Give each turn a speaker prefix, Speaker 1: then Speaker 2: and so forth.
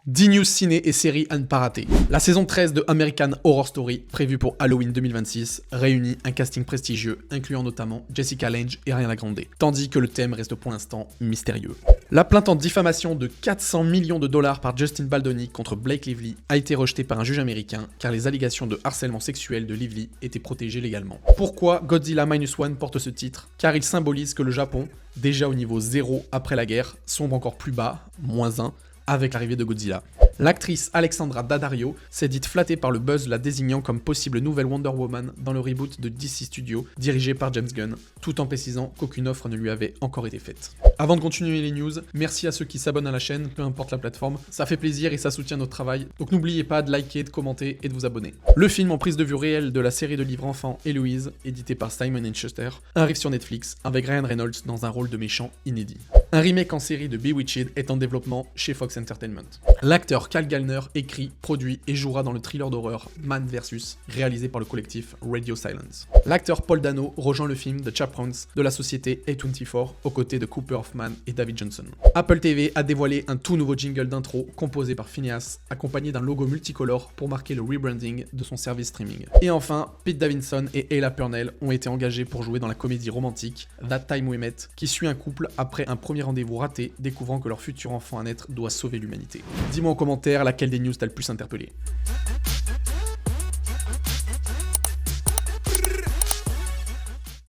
Speaker 1: 10 news ciné et séries à ne pas rater. La saison 13 de American Horror Story, prévue pour Halloween 2026, réunit un casting prestigieux, incluant notamment Jessica Lange et Ariana Grande, tandis que le thème reste pour l'instant mystérieux. La plainte en diffamation de 400 millions de dollars par Justin Baldoni contre Blake Lively a été rejetée par un juge américain, car les allégations de harcèlement sexuel de Lively étaient protégées légalement. Pourquoi Godzilla Minus One porte ce titre? Car il symbolise que le Japon, déjà au niveau 0 après la guerre, sombre encore plus bas, -1, avec l'arrivée de Godzilla. L'actrice Alexandra Daddario s'est dite flattée par le buzz la désignant comme possible nouvelle Wonder Woman dans le reboot de DC Studios dirigé par James Gunn, tout en précisant qu'aucune offre ne lui avait encore été faite. Avant de continuer les news, merci à ceux qui s'abonnent à la chaîne, peu importe la plateforme, ça fait plaisir et ça soutient notre travail, donc n'oubliez pas de liker, de commenter et de vous abonner. Le film en prise de vue réelle de la série de livres enfants Héloïse, édité par Simon & Schuster, arrive sur Netflix avec Ryan Reynolds dans un rôle de méchant inédit. Un remake en série de Bewitched est en développement chez Fox Entertainment. L'acteur Cal Gallner écrit, produit et jouera dans le thriller d'horreur Man vs, réalisé par le collectif Radio Silence. L'acteur Paul Dano rejoint le film The Chaperons de la société A24 aux côtés de Cooper Hoffman et David Johnson. Apple TV a dévoilé un tout nouveau jingle d'intro composé par Phineas, accompagné d'un logo multicolore pour marquer le rebranding de son service streaming. Et enfin, Pete Davidson et Ayla Purnell ont été engagés pour jouer dans la comédie romantique That Time We Met, qui suit un couple après un premier rendez-vous raté, découvrant que leur futur enfant à naître doit sauver l'humanité. Dis-moi en commentaire laquelle des news t'a le plus interpellé.